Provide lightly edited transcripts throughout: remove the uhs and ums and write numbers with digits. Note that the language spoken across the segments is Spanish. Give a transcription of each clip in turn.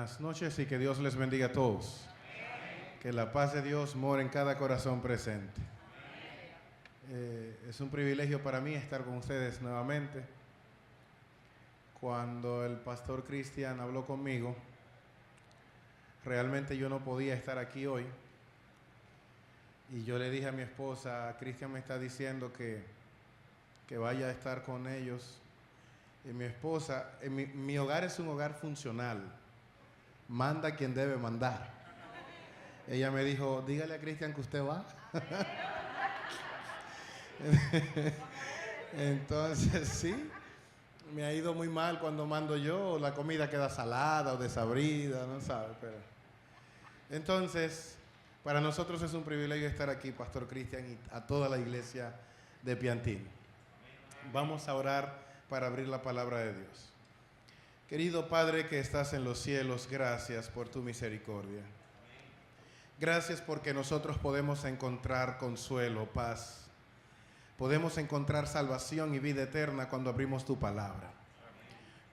Buenas noches y que Dios les bendiga a todos. Que la paz de Dios more en cada corazón presente. Es un privilegio para mí estar con ustedes nuevamente. Cuando el pastor Cristian habló conmigo, realmente yo no podía estar aquí hoy. Y yo le dije a mi esposa, Cristian me está diciendo que vaya a estar con ellos. Y mi esposa, mi hogar es un hogar funcional. Manda quien debe mandar. Ella me dijo, dígale a Cristian que usted va. Entonces, sí, me ha ido muy mal cuando mando yo. La comida queda salada o desabrida, no sabe. Pero entonces, para nosotros es un privilegio estar aquí, Pastor Cristian, y a toda la iglesia de Piantini. Vamos a orar para abrir la palabra de Dios. Querido Padre que estás en los cielos, gracias por tu misericordia. Gracias porque nosotros podemos encontrar consuelo, paz. Podemos encontrar salvación y vida eterna cuando abrimos tu palabra.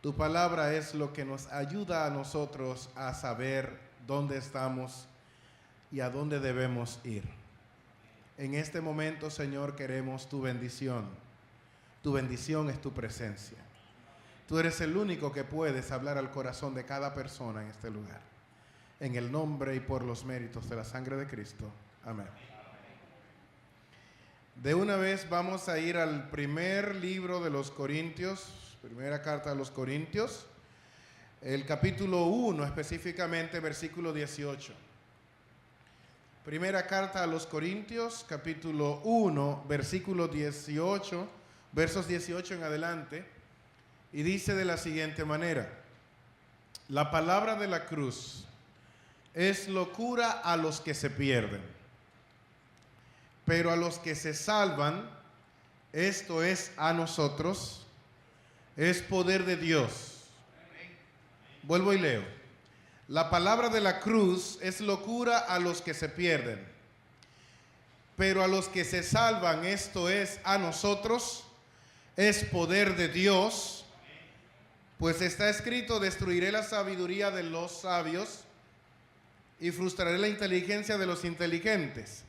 Tu palabra es lo que nos ayuda a nosotros a saber dónde estamos y a dónde debemos ir. En este momento, Señor, queremos tu bendición. Tu bendición es tu presencia. Tú eres el único que puedes hablar al corazón de cada persona en este lugar. En el nombre y por los méritos de la sangre de Cristo. Amén. De una vez vamos a ir al primer libro de los Corintios, primera carta a los Corintios, el capítulo 1, específicamente versículo 18. Primera carta a los Corintios, capítulo 1, versículo 18, versos 18 en adelante. Y dice de la siguiente manera: la palabra de la cruz es locura a los que se pierden, pero a los que se salvan, esto es a nosotros, es poder de Dios. Vuelvo y leo. La palabra de la cruz es locura a los que se pierden, pero a los que se salvan, esto es a nosotros, es poder de Dios. Pues está escrito, destruiré la sabiduría de los sabios y frustraré la inteligencia de los inteligentes.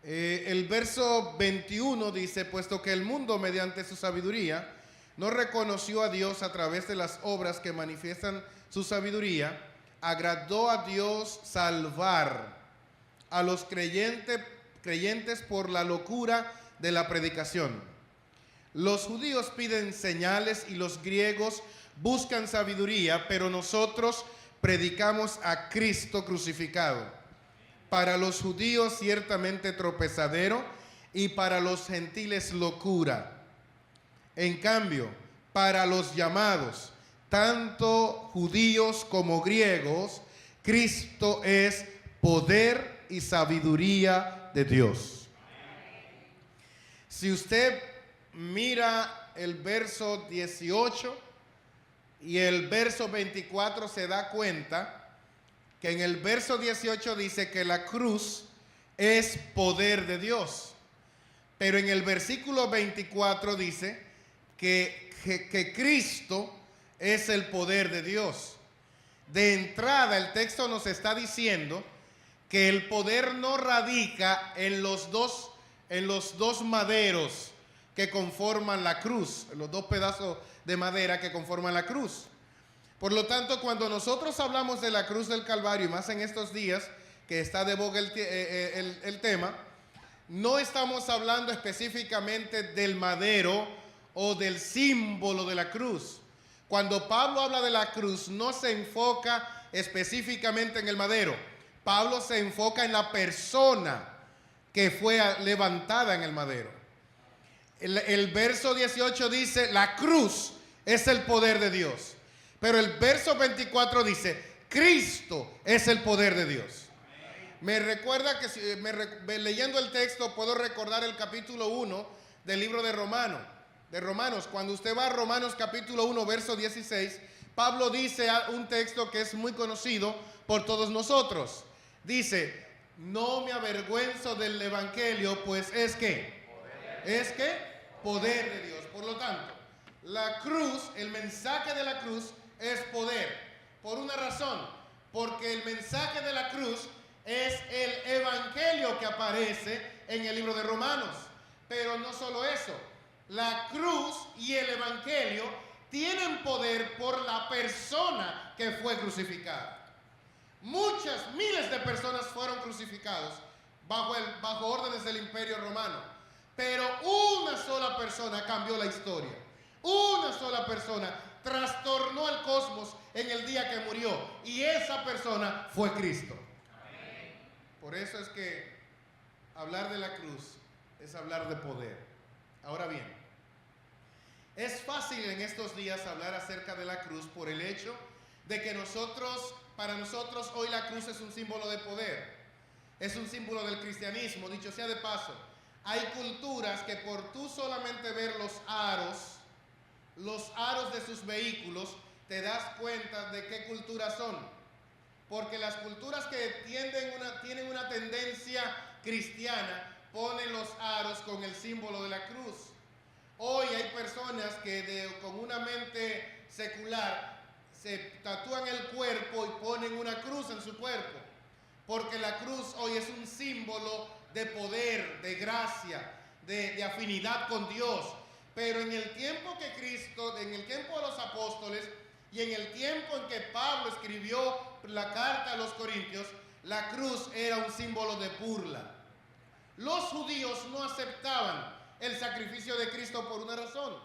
El verso 21 dice, puesto que el mundo mediante su sabiduría no reconoció a Dios a través de las obras que manifiestan su sabiduría, agradó a Dios salvar a los creyentes por la locura de la predicación. Los judíos piden señales y los griegos buscan sabiduría, pero nosotros predicamos a Cristo crucificado. Para los judíos ciertamente tropezadero y para los gentiles locura. En cambio, para los llamados, tanto judíos como griegos, Cristo es poder y sabiduría de Dios. Si usted mira el verso 18 y el verso 24, se da cuenta que en el verso 18 dice que la cruz es poder de Dios, pero en el versículo 24 dice que Cristo es el poder de Dios. De entrada, el texto nos está diciendo que el poder no radica en los dos maderos que conforman la cruz, los dos pedazos de madera que conforman la cruz. Por lo tanto, cuando nosotros hablamos de la cruz del Calvario, y más en estos días que está de boga el tema, no estamos hablando específicamente del madero o del símbolo de la cruz. Cuando Pablo habla de la cruz, no se enfoca específicamente en el madero. Pablo se enfoca en la persona que fue levantada en el madero. El verso 18 dice, la cruz es el poder de Dios. Pero el verso 24 dice, Cristo es el poder de Dios. Me recuerda que leyendo el texto puedo recordar el capítulo 1 del libro de Romanos. Cuando usted va a Romanos capítulo 1, verso 16, Pablo dice un texto que es muy conocido por todos nosotros. Dice, no me avergüenzo del evangelio, pues es que poder de Dios. Por lo tanto, la cruz, el mensaje de la cruz es poder. Por una razón, porque el mensaje de la cruz es el evangelio que aparece en el libro de Romanos. Pero no solo eso, la cruz y el evangelio tienen poder por la persona que fue crucificada. Muchas, miles de personas fueron crucificados bajo órdenes del Imperio Romano, pero una sola persona cambió la historia. Una sola persona trastornó el cosmos en el día que murió, y esa persona fue Cristo. Por eso es que hablar de la cruz es hablar de poder. Ahora bien, es fácil en estos días hablar acerca de la cruz por el hecho de que para nosotros hoy la cruz es un símbolo de poder, es un símbolo del cristianismo. Dicho sea de paso, hay culturas que por tú solamente ver los aros de sus vehículos, te das cuenta de qué culturas son. Porque las culturas que tienen una tendencia cristiana ponen los aros con el símbolo de la cruz. Hoy hay personas que con una mente secular se tatúan el cuerpo y ponen una cruz en su cuerpo. Porque la cruz hoy es un símbolo de poder, de gracia, de afinidad con Dios. Pero en el tiempo que Cristo, en el tiempo de los apóstoles y en el tiempo en que Pablo escribió la carta a los Corintios, la cruz era un símbolo de burla. Los judíos no aceptaban el sacrificio de Cristo por una razón.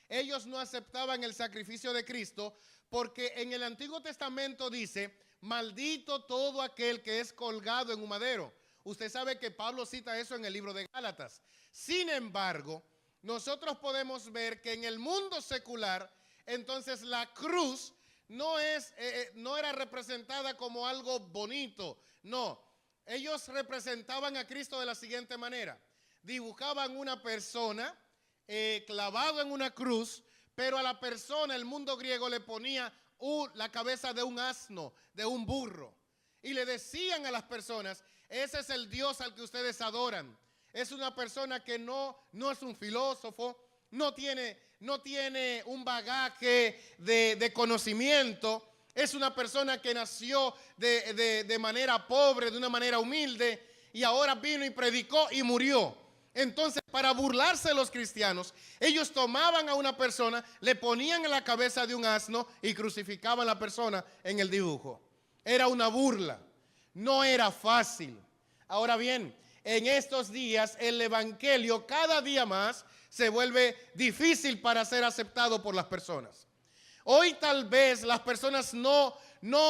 Ellos no aceptaban el sacrificio de Cristo porque en el Antiguo Testamento dice: maldito todo aquel que es colgado en un madero. Usted sabe que Pablo cita eso en el libro de Gálatas. Sin embargo, nosotros podemos ver que en el mundo secular, entonces la cruz no era representada como algo bonito. No, ellos representaban a Cristo de la siguiente manera: dibujaban una persona clavado en una cruz, pero a la persona, el mundo griego le ponía la cabeza de un asno, de un burro, y le decían a las personas: ese es el Dios al que ustedes adoran. Es una persona que no es un filósofo, no tiene un bagaje de conocimiento. Es una persona que nació de manera pobre, de una manera humilde, y ahora vino y predicó y murió. Entonces, para burlarse de los cristianos, ellos tomaban a una persona, le ponían en la cabeza de un asno y crucificaban a la persona en el dibujo. Era una burla, no era fácil. Ahora bien, en estos días el evangelio cada día más se vuelve difícil para ser aceptado por las personas. Hoy tal vez las personas no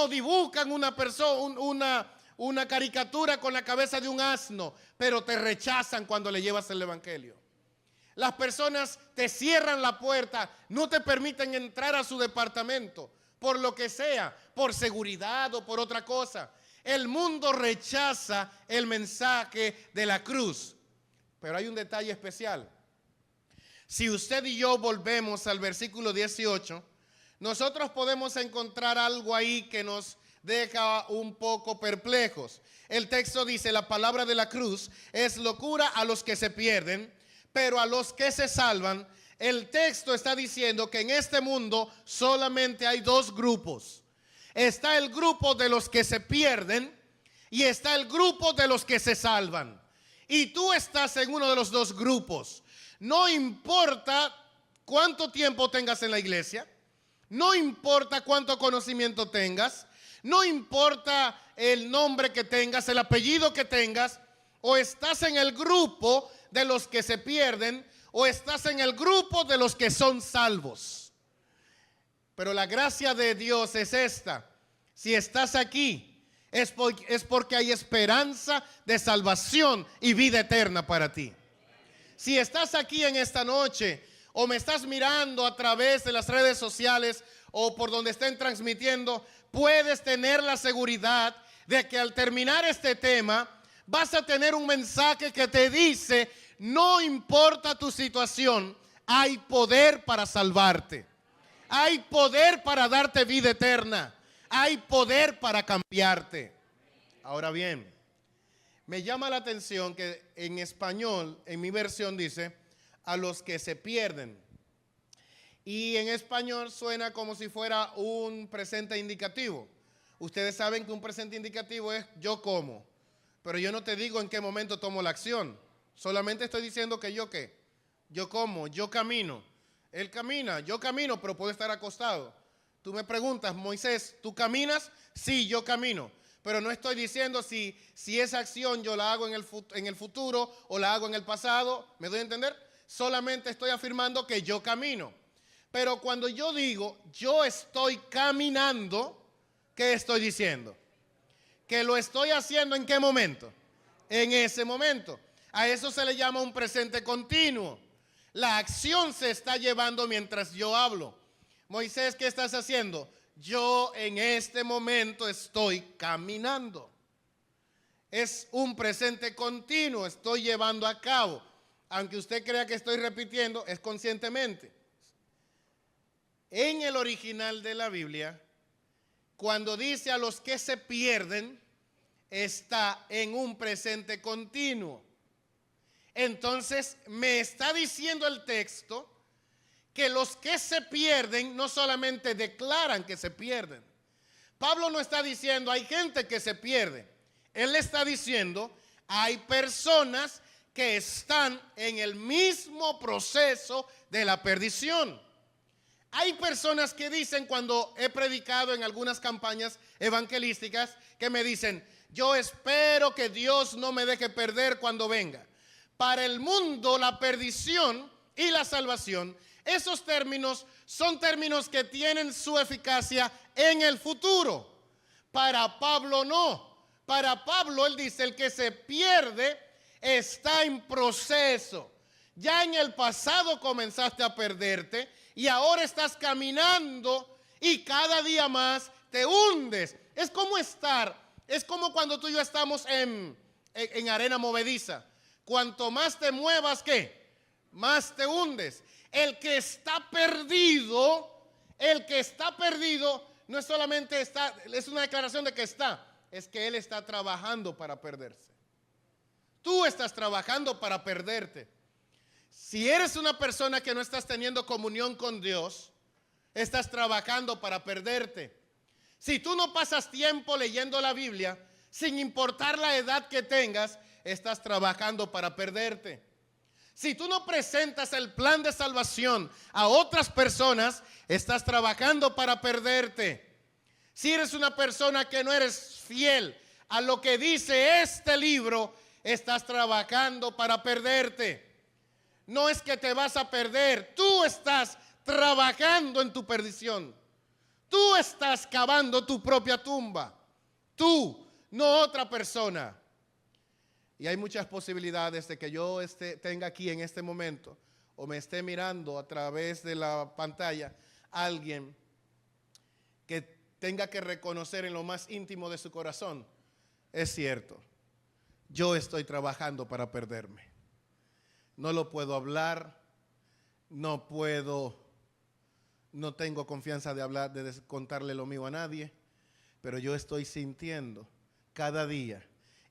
dibujan una caricatura con la cabeza de un asno, pero te rechazan cuando le llevas el evangelio. Las personas te cierran la puerta, no te permiten entrar a su departamento, por lo que sea, por seguridad o por otra cosa. El mundo rechaza el mensaje de la cruz. Pero hay un detalle especial. Si usted y yo volvemos al versículo 18, nosotros podemos encontrar algo ahí que nos deja un poco perplejos. El texto dice: la palabra de la cruz es locura a los que se pierden, pero a los que se salvan. El texto está diciendo que en este mundo solamente hay dos grupos. Está el grupo de los que se pierden y está el grupo de los que se salvan. Y tú estás en uno de los dos grupos. No importa cuánto tiempo tengas en la iglesia, no importa cuánto conocimiento tengas, no importa el nombre que tengas, el apellido que tengas, o estás en el grupo de los que se pierden o estás en el grupo de los que son salvos. Pero la gracia de Dios es esta: si estás aquí es porque hay esperanza de salvación y vida eterna para ti. Si estás aquí en esta noche o me estás mirando a través de las redes sociales o por donde estén transmitiendo, puedes tener la seguridad de que al terminar este tema vas a tener un mensaje que te dice: no importa tu situación, hay poder para salvarte. Hay poder para darte vida eterna. Hay poder para cambiarte. Ahora bien, me llama la atención que en español, en mi versión dice: a los que se pierden. y en español suena como si fuera un presente indicativo. Ustedes saben que un presente indicativo es yo como, pero yo no te digo en qué momento tomo la acción. Solamente estoy diciendo que yo qué. Yo como, yo camino. Él camina, yo camino, pero puedo estar acostado. Tú me preguntas, Moisés, ¿tú caminas? Sí, yo camino. Pero no estoy diciendo si esa acción yo la hago en el futuro o la hago en el pasado. ¿Me doy a entender? Solamente estoy afirmando que yo camino. Pero cuando yo digo, yo estoy caminando, ¿qué estoy diciendo? Que lo estoy haciendo ¿en qué momento? En ese momento. A eso se le llama un presente continuo. La acción se está llevando mientras yo hablo. Moisés, ¿qué estás haciendo? Yo en este momento estoy caminando. Es un presente continuo, estoy llevando a cabo. Aunque usted crea que estoy repitiendo, es conscientemente. En el original de la Biblia, cuando dice a los que se pierden, está en un presente continuo. Entonces, me está diciendo el texto que los que se pierden no solamente declaran que se pierden. Pablo no está diciendo hay gente que se pierde. Él está diciendo hay personas que están en el mismo proceso de la perdición. Hay personas que dicen, cuando he predicado en algunas campañas evangelísticas, que me dicen, yo espero que Dios no me deje perder cuando venga. Para el mundo, la perdición y la salvación, esos términos son términos que tienen su eficacia en el futuro. Para Pablo no. Para Pablo, él dice, el que se pierde está en proceso. Ya en el pasado comenzaste a perderte y ahora estás caminando y cada día más te hundes. Es como cuando tú y yo estamos en arena movediza. Cuanto más te muevas, ¿qué? Más te hundes. El que está perdido no es solamente está, es una declaración de que está, es que él está trabajando para perderse. Tú estás trabajando para perderte. Si eres una persona que no estás teniendo comunión con Dios, estás trabajando para perderte. Si tú no pasas tiempo leyendo la Biblia, sin importar la edad que tengas, estás trabajando para perderte. Si tú no presentas el plan de salvación a otras personas, estás trabajando para perderte. Si eres una persona que no eres fiel a lo que dice este libro, estás trabajando para perderte. No es que te vas a perder, tú estás trabajando en tu perdición. Tú estás cavando tu propia tumba. Tú, no otra persona. Y hay muchas posibilidades de que yo tenga aquí en este momento o me esté mirando a través de la pantalla alguien que tenga que reconocer en lo más íntimo de su corazón, es cierto, yo estoy trabajando para perderme. No lo puedo hablar, no tengo confianza de hablar, de contarle lo mío a nadie, pero yo estoy sintiendo cada día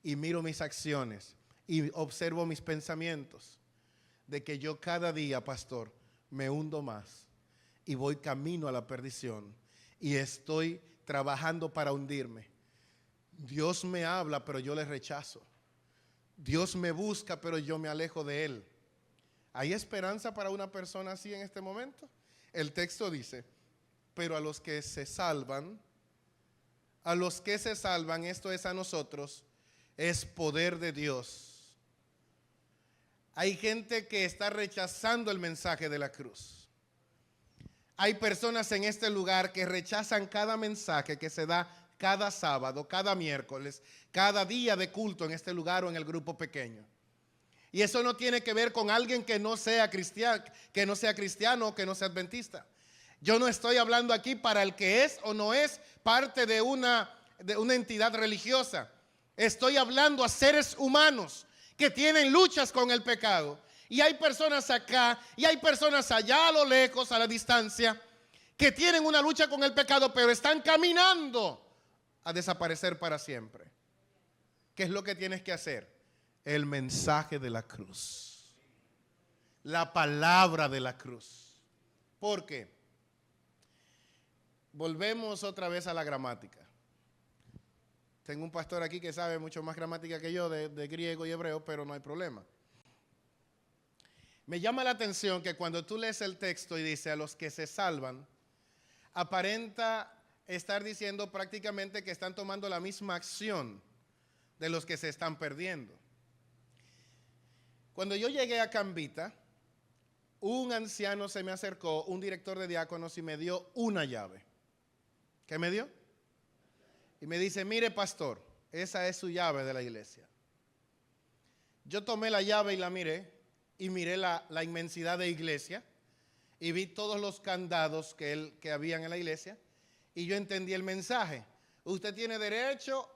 y miro mis acciones y observo mis pensamientos de que yo cada día, pastor, me hundo más y voy camino a la perdición y estoy trabajando para hundirme. Dios me habla, pero yo le rechazo. Dios me busca, pero yo me alejo de Él. ¿Hay esperanza para una persona así en este momento? El texto dice, pero a los que se salvan, esto es a nosotros, es poder de Dios. Hay gente que está rechazando el mensaje de la cruz. Hay personas en este lugar que rechazan cada mensaje que se da cada sábado, cada miércoles, cada día de culto en este lugar o en el grupo pequeño. Y eso no tiene que ver con alguien que no sea cristiano, o que no sea adventista. Yo no estoy hablando aquí para el que es o no es parte de una entidad religiosa. Estoy hablando a seres humanos que tienen luchas con el pecado. Y hay personas acá y hay personas allá a lo lejos, a la distancia, que tienen una lucha con el pecado, pero están caminando a desaparecer para siempre. ¿Qué es lo que tienes que hacer? El mensaje de la cruz. La palabra de la cruz. ¿Por qué? Volvemos otra vez a la gramática. Tengo un pastor aquí que sabe mucho más gramática que yo de griego y hebreo, pero no hay problema. Me llama la atención que cuando tú lees el texto y dice a los que se salvan, aparenta estar diciendo prácticamente que están tomando la misma acción de los que se están perdiendo. Cuando yo llegué a Cambita, un anciano se me acercó, un director de diáconos, y me dio una llave. ¿Qué me dio? Y me dice, mire pastor, esa es su llave de la iglesia. Yo tomé la llave y la miré, y miré la inmensidad de iglesia, y vi todos los candados que habían en la iglesia, y yo entendí el mensaje. Usted tiene derecho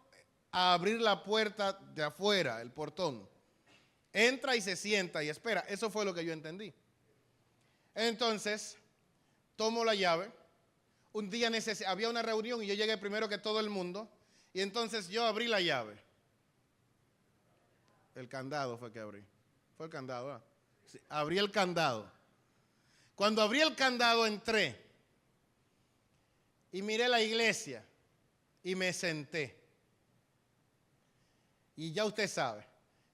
a abrir la puerta de afuera, el portón. Entra y se sienta y espera. Eso fue lo que yo entendí. Entonces, tomo la llave. Un día había una reunión y yo llegué primero que todo el mundo. Y entonces yo abrí la llave. El candado fue que abrí. Fue el candado, ¿verdad? Sí, abrí el candado. Cuando abrí el candado entré. Y miré la iglesia. Y me senté. Y ya usted sabe.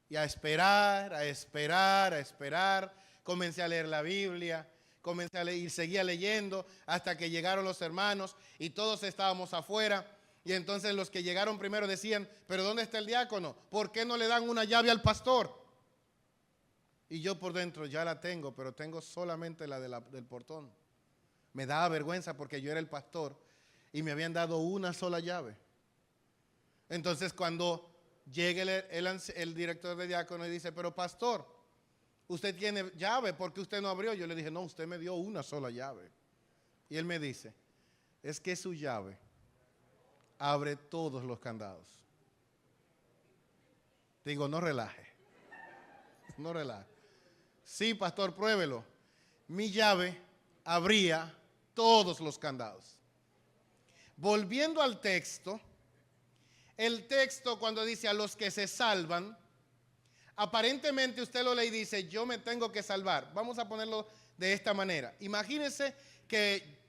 Y a esperar, a esperar, a esperar. Comencé a leer la Biblia. Comencé a leer y seguía leyendo hasta que llegaron los hermanos y todos estábamos afuera. Y entonces los que llegaron primero decían, pero ¿dónde está el diácono? ¿Por qué no le dan una llave al pastor? Y yo por dentro ya la tengo, pero tengo solamente la del portón. Me daba vergüenza porque yo era el pastor y me habían dado una sola llave. Entonces cuando llega el director de diácono y dice, pero pastor, usted tiene llave, ¿por qué usted no abrió? Yo le dije, no, usted me dio una sola llave. Y él me dice, es que su llave abre todos los candados. Digo, no relaje, no relaje. Sí, pastor, pruébelo. Mi llave abría todos los candados. Volviendo al texto, el texto cuando dice a los que se salvan, aparentemente usted lo lee y dice, yo me tengo que salvar. Vamos a ponerlo de esta manera. Imagínese que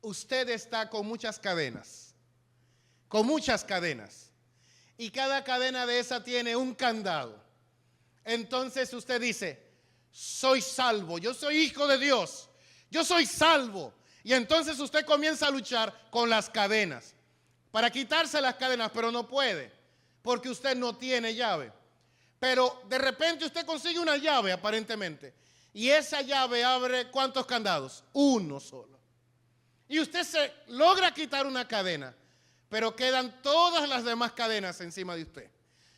usted está con muchas cadenas. Y cada cadena de esa tiene un candado. Entonces usted dice, soy salvo, yo soy hijo de Dios, yo soy salvo. Y entonces usted comienza a luchar con las cadenas, para quitarse las cadenas, pero no puede, porque usted no tiene llave. Pero de repente usted consigue una llave aparentemente, y esa llave abre ¿cuántos candados? Uno solo. Y usted se logra quitar una cadena, pero quedan todas las demás cadenas encima de usted.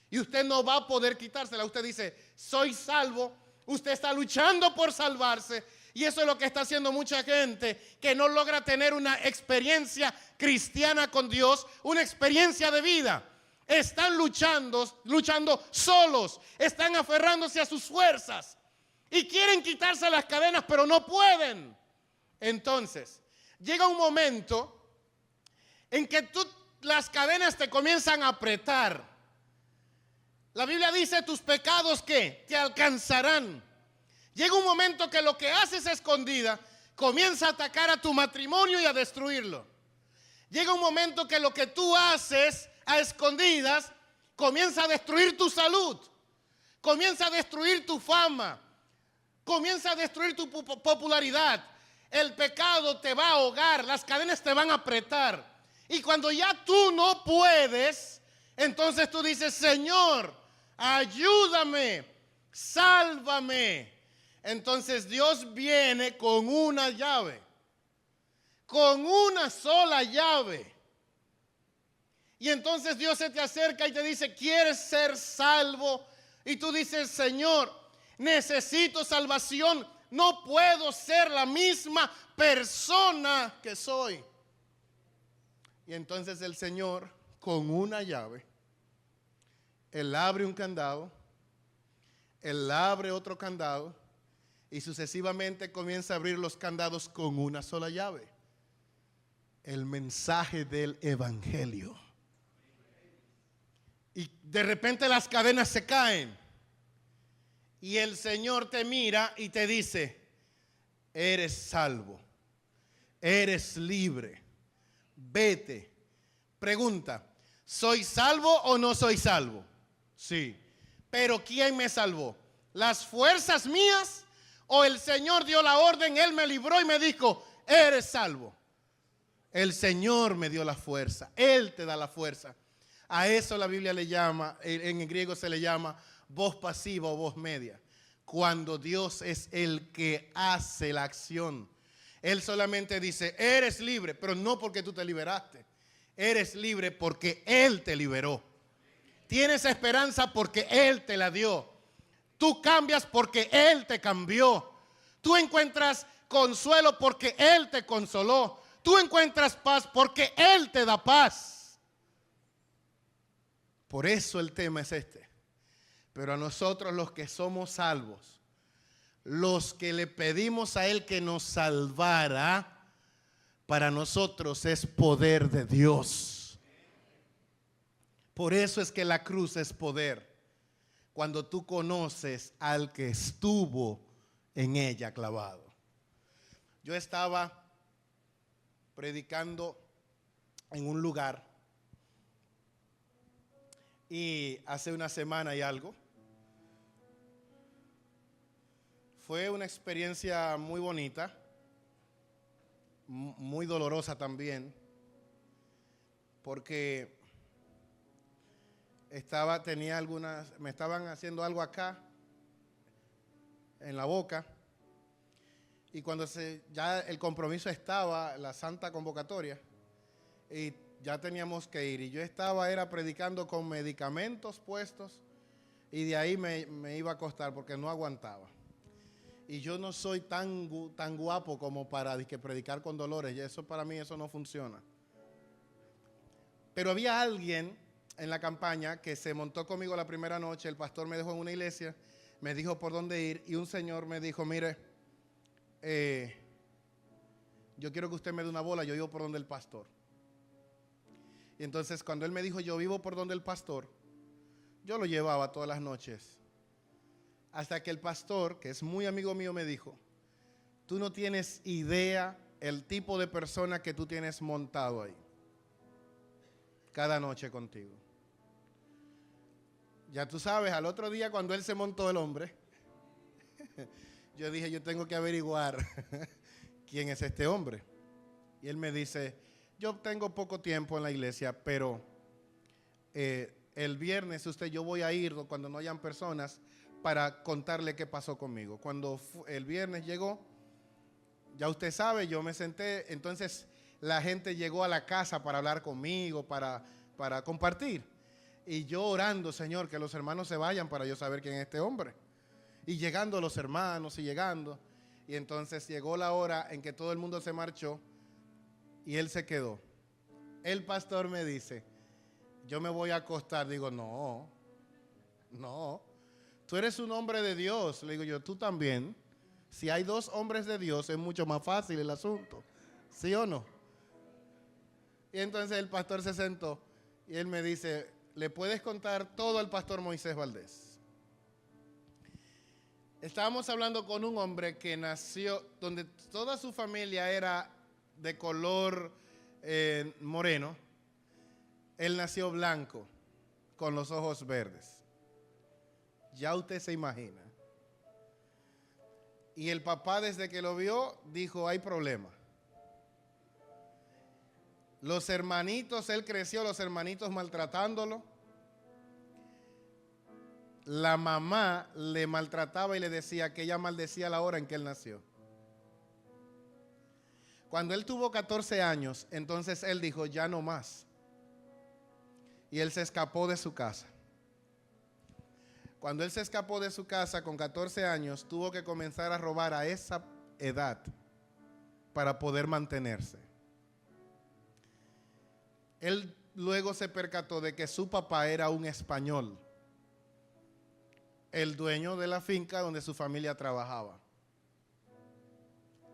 Y usted no va a poder quitársela. Usted dice, soy salvo. Usted está luchando por salvarse. Y eso es lo que está haciendo mucha gente que no logra tener una experiencia cristiana con Dios, una experiencia de vida. Están luchando solos. Están aferrándose a sus fuerzas. Y quieren quitarse las cadenas, pero no pueden. Entonces, llega un momento en que las cadenas te comienzan a apretar. La Biblia dice, tus pecados ¿qué? Te alcanzarán. Llega un momento que lo que haces a escondida comienza a atacar a tu matrimonio y a destruirlo. Llega un momento que lo que tú haces a escondidas comienza a destruir tu salud, comienza a destruir tu fama, comienza a destruir tu popularidad. El pecado te va a ahogar, las cadenas te van a apretar. Y cuando ya tú no puedes, entonces tú dices, Señor, ayúdame, sálvame. Entonces Dios viene con una llave, con una sola llave. Y entonces Dios se te acerca y te dice, ¿quieres ser salvo? Y tú dices, Señor, necesito salvación. No puedo ser la misma persona que soy. Y entonces el Señor, con una llave, Él abre un candado, Él abre otro candado, y sucesivamente comienza a abrir los candados con una sola llave. El mensaje del evangelio. Y de repente las cadenas se caen. Y el Señor te mira y te dice, eres salvo, eres libre, vete. Pregunta, ¿soy salvo o no soy salvo? Sí, pero ¿quién me salvó? ¿Las fuerzas mías o el Señor dio la orden, Él me libró y me dijo, eres salvo? El Señor me dio la fuerza, Él te da la fuerza. A eso la Biblia le llama, en el griego se le llama voz pasiva o voz media. Cuando Dios es el que hace la acción. Él solamente dice, eres libre, pero no porque tú te liberaste. Eres libre porque Él te liberó. Tienes esperanza porque Él te la dio. Tú cambias porque Él te cambió. Tú encuentras consuelo porque Él te consoló. Tú encuentras paz porque Él te da paz. Por eso el tema es este. Pero a nosotros los que somos salvos, los que le pedimos a Él que nos salvara, para nosotros es poder de Dios. Por eso es que la cruz es poder. Cuando tú conoces al que estuvo en ella clavado. Yo estaba predicando en un lugar y hace una semana y algo. Fue una experiencia muy bonita, muy dolorosa también, porque me estaban haciendo algo acá, en la boca, y cuando ya el compromiso estaba, la santa convocatoria, y ya teníamos que ir, y yo era predicando con medicamentos puestos, y de ahí me iba a acostar porque no aguantaba. Y yo no soy tan guapo como para predicar con dolores. Y eso para mí eso no funciona. Pero había alguien en la campaña que se montó conmigo la primera noche. El pastor me dejó en una iglesia, me dijo por dónde ir. Y un señor me dijo, mire, yo quiero que usted me dé una bola, yo vivo por donde el pastor. Y entonces cuando él me dijo, yo vivo por donde el pastor, yo lo llevaba todas las noches. Hasta que el pastor, que es muy amigo mío, me dijo, tú no tienes idea el tipo de persona que tú tienes montado ahí, cada noche contigo. Ya tú sabes, al otro día cuando él se montó el hombre, yo dije, yo tengo que averiguar quién es este hombre. Y él me dice, yo tengo poco tiempo en la iglesia, pero el viernes yo voy a ir cuando no hayan personas, para contarle qué pasó conmigo. Cuando el viernes llegó, ya usted sabe, yo me senté, entonces la gente llegó a la casa para hablar conmigo, para compartir. Y yo orando, Señor, que los hermanos se vayan para yo saber quién es este hombre. Y llegando los hermanos y llegando. Y entonces llegó la hora en que todo el mundo se marchó y él se quedó. El pastor me dice, yo me voy a acostar. Digo, no. Tú eres un hombre de Dios. Le digo yo, tú también. Si hay dos hombres de Dios es mucho más fácil el asunto. ¿Sí o no? Y entonces el pastor se sentó y él me dice, ¿le puedes contar todo al pastor Moisés Valdés? Estábamos hablando con un hombre que nació, donde toda su familia era de color moreno. Él nació blanco, con los ojos verdes. Ya usted se imagina. Y el papá desde que lo vio dijo, hay problema. Los hermanitos, él creció, los hermanitos maltratándolo. La mamá le maltrataba y le decía que ella maldecía la hora en que él nació. Cuando él tuvo 14 años, entonces él dijo, ya no más. Y él se escapó de su casa. Cuando él se escapó de su casa con 14 años, tuvo que comenzar a robar a esa edad para poder mantenerse. Él luego se percató de que su papá era un español, el dueño de la finca donde su familia trabajaba.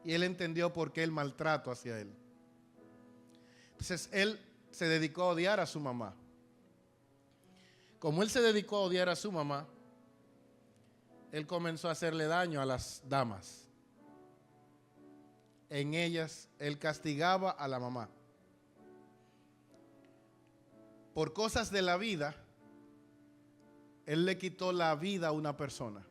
Y él entendió por qué el maltrato hacia él. Entonces él se dedicó a odiar a su mamá. Como él se dedicó a odiar a su mamá, él comenzó a hacerle daño a las damas. en ellas él castigaba a la mamá. Por cosas de la vida, él le quitó la vida a una persona.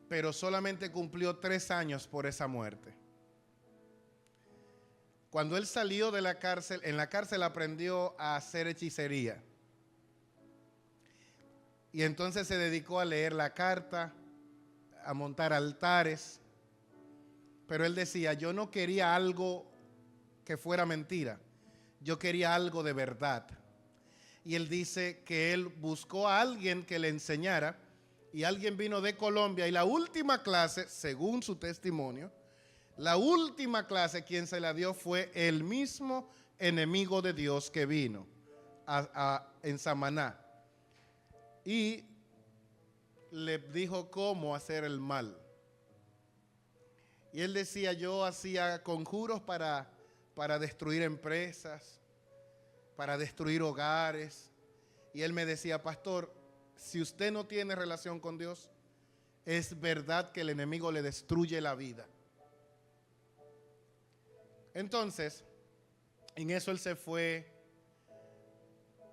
Pero solamente cumplió 3 años por esa muerte. Cuando él salió de la cárcel, en la cárcel aprendió a hacer hechicería. Y entonces se dedicó a leer la carta, a montar altares. Pero él decía, yo no quería algo que fuera mentira. Yo quería algo de verdad. Y él dice que él buscó a alguien que le enseñara. Y alguien vino de Colombia. Y la última clase, según su testimonio, la última clase quien se la dio fue el mismo enemigo de Dios que vino en Samaná. Y le dijo cómo hacer el mal. Y él decía, yo hacía conjuros para destruir empresas, para destruir hogares. Y él me decía, pastor, si usted no tiene relación con Dios, es verdad que el enemigo le destruye la vida. Entonces, en eso él se fue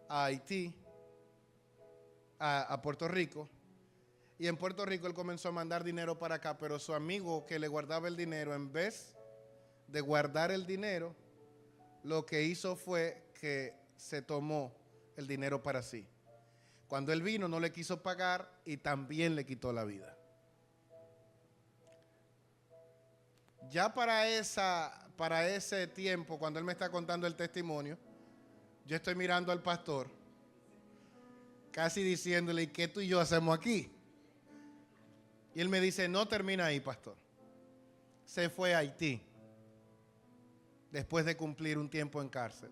a Haití, a Puerto Rico. Y en Puerto Rico él comenzó a mandar dinero para acá, pero su amigo que le guardaba el dinero, en vez de guardar el dinero, lo que hizo fue que se tomó el dinero para sí. Cuando él vino no le quiso pagar y también le quitó la vida. Ya para ese tiempo, cuando él me está contando el testimonio, yo estoy mirando al pastor, casi diciéndole, ¿y qué tú y yo hacemos aquí? Y él me dice, no termina ahí, pastor. Se fue a Haití después de cumplir un tiempo en cárcel.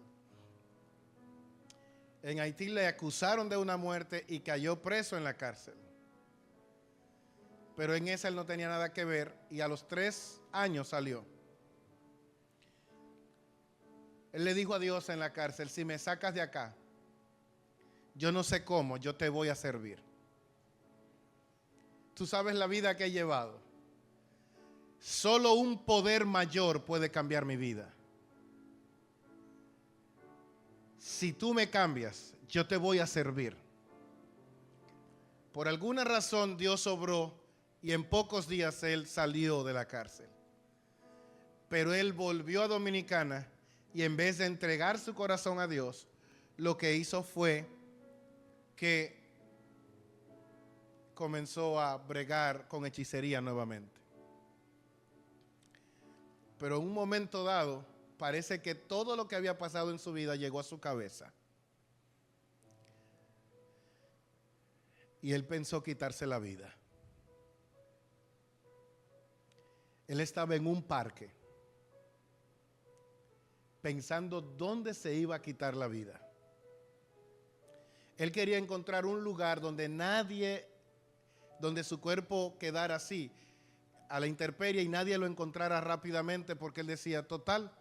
En Haití le acusaron de una muerte y cayó preso en la cárcel. Pero en esa él no tenía nada que ver y a los 3 años salió. Él le dijo a Dios en la cárcel, si me sacas de acá, yo no sé cómo, yo te voy a servir. Tú sabes la vida que he llevado. Solo un poder mayor puede cambiar mi vida. Si tú me cambias, yo te voy a servir. Por alguna razón Dios obró y en pocos días él salió de la cárcel. Pero él volvió a Dominicana y en vez de entregar su corazón a Dios, lo que hizo fue que comenzó a bregar con hechicería nuevamente. Pero en un momento dado, parece que todo lo que había pasado en su vida llegó a su cabeza. Y él pensó quitarse la vida. Él estaba en un parque pensando dónde se iba a quitar la vida. Él quería encontrar un lugar donde su cuerpo quedara así, a la intemperie, y nadie lo encontrara rápidamente, porque él decía, total,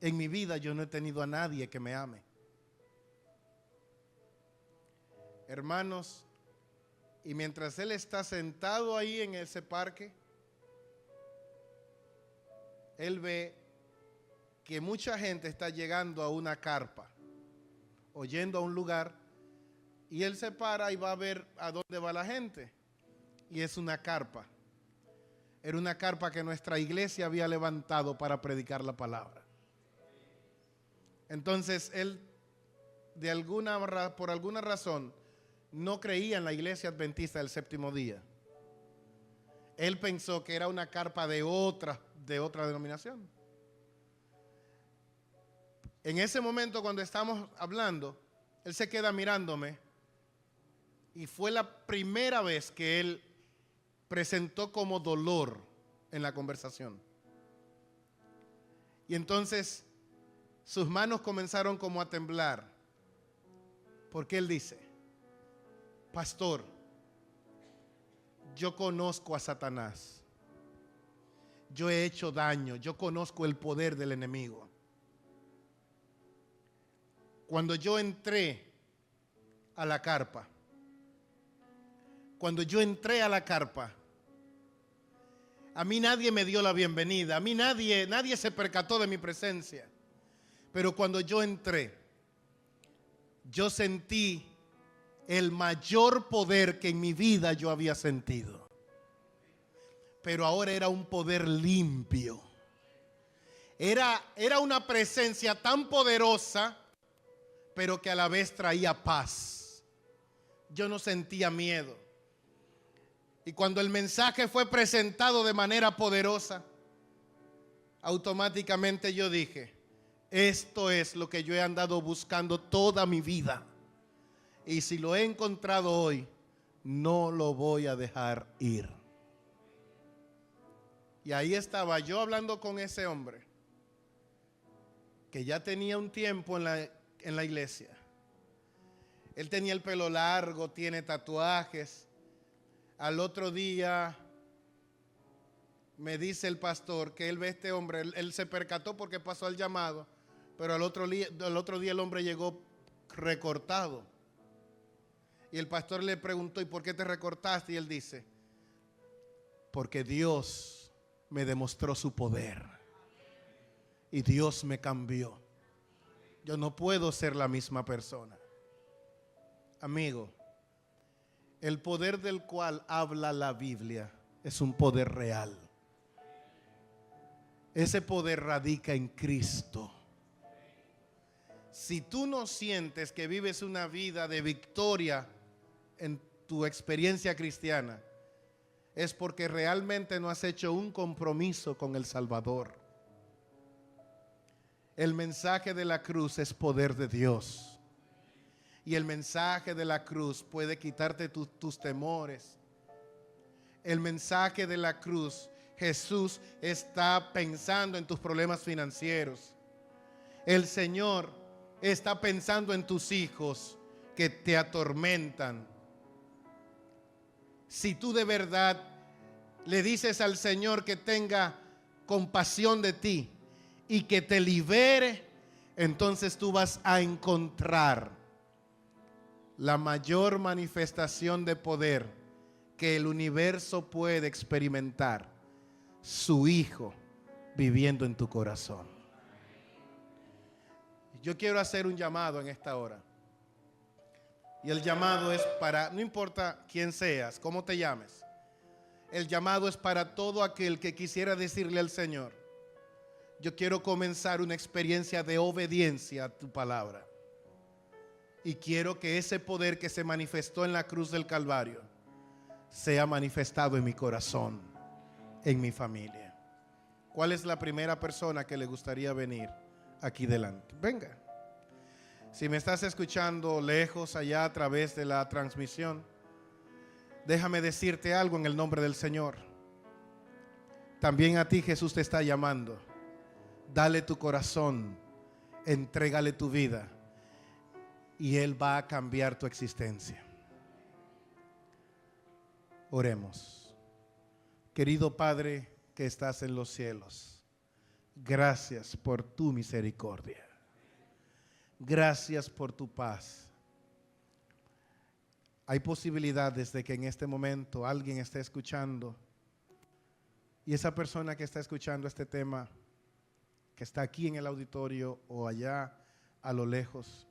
en mi vida yo no he tenido a nadie que me ame. Hermanos, y mientras él está sentado ahí en ese parque, él ve que mucha gente está llegando a una carpa o yendo a un lugar, y él se para y va a ver a dónde va la gente. Y es una carpa. Era una carpa que nuestra iglesia había levantado para predicar la palabra. Entonces él, por alguna razón, no creía en la iglesia adventista del séptimo día. Él pensó que era una carpa de otra denominación. En ese momento, cuando estamos hablando, él se queda mirándome y fue la primera vez que él presentó como dolor en la conversación. Y entonces sus manos comenzaron como a temblar, porque él dice, pastor, yo conozco a Satanás, yo he hecho daño, yo conozco el poder del enemigo. Cuando yo entré a la carpa, A mí nadie me dio la bienvenida. A mí nadie se percató de mi presencia. Pero cuando yo entré, yo sentí el mayor poder que en mi vida yo había sentido. Pero ahora era un poder limpio. Era una presencia tan poderosa, pero que a la vez traía paz. Yo no sentía miedo. Y cuando el mensaje fue presentado de manera poderosa, automáticamente yo dije, esto es lo que yo he andado buscando toda mi vida. Y si lo he encontrado hoy, no lo voy a dejar ir. Y ahí estaba yo hablando con ese hombre, que ya tenía un tiempo en la iglesia. Él tenía el pelo largo, tiene tatuajes. Al otro día me dice el pastor que él ve a este hombre, él se percató porque pasó al llamado, pero al otro día el hombre llegó recortado. Y el pastor le preguntó, ¿y por qué te recortaste? Y él dice, porque Dios me demostró su poder y Dios me cambió. Yo no puedo ser la misma persona. Amigo, el poder del cual habla la Biblia es un poder real. Ese poder radica en Cristo. Si tú no sientes que vives una vida de victoria en tu experiencia cristiana, es porque realmente no has hecho un compromiso con el Salvador. El mensaje de la cruz es poder de Dios. Y el mensaje de la cruz puede quitarte tus temores. El mensaje de la cruz, Jesús está pensando en tus problemas financieros. El Señor está pensando en tus hijos que te atormentan. Si tú de verdad le dices al Señor que tenga compasión de ti y que te libere, entonces tú vas a encontrar la mayor manifestación de poder que el universo puede experimentar, su Hijo viviendo en tu corazón. Yo quiero hacer un llamado en esta hora. Y el llamado es para, no importa quién seas, cómo te llames, el llamado es para todo aquel que quisiera decirle al Señor, yo quiero comenzar una experiencia de obediencia a tu palabra. Y quiero que ese poder que se manifestó en la cruz del Calvario sea manifestado en mi corazón, en mi familia. ¿Cuál es la primera persona que le gustaría venir aquí delante? Venga. Si me estás escuchando lejos, allá a través de la transmisión, déjame decirte algo en el nombre del Señor. También a ti Jesús te está llamando. Dale tu corazón, entrégale tu vida. Y Él va a cambiar tu existencia. Oremos. Querido Padre que estás en los cielos, gracias por tu misericordia. Gracias por tu paz. Hay posibilidades de que en este momento alguien esté escuchando y esa persona que está escuchando este tema, que está aquí en el auditorio o allá a lo lejos,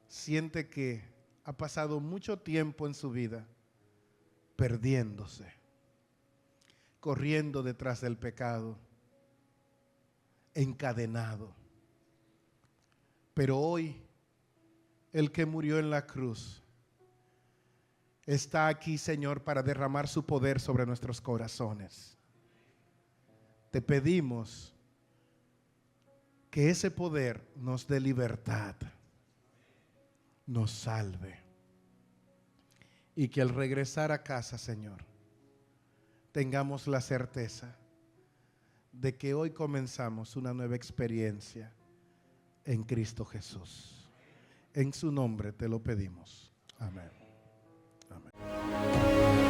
siente que ha pasado mucho tiempo en su vida perdiéndose, corriendo detrás del pecado, encadenado. Pero hoy, el que murió en la cruz está aquí, Señor, para derramar su poder sobre nuestros corazones. Te pedimos que ese poder nos dé libertad, nos salve, y que al regresar a casa, Señor, tengamos la certeza de que hoy comenzamos una nueva experiencia en Cristo Jesús. En su nombre te lo pedimos. Amén. Amén.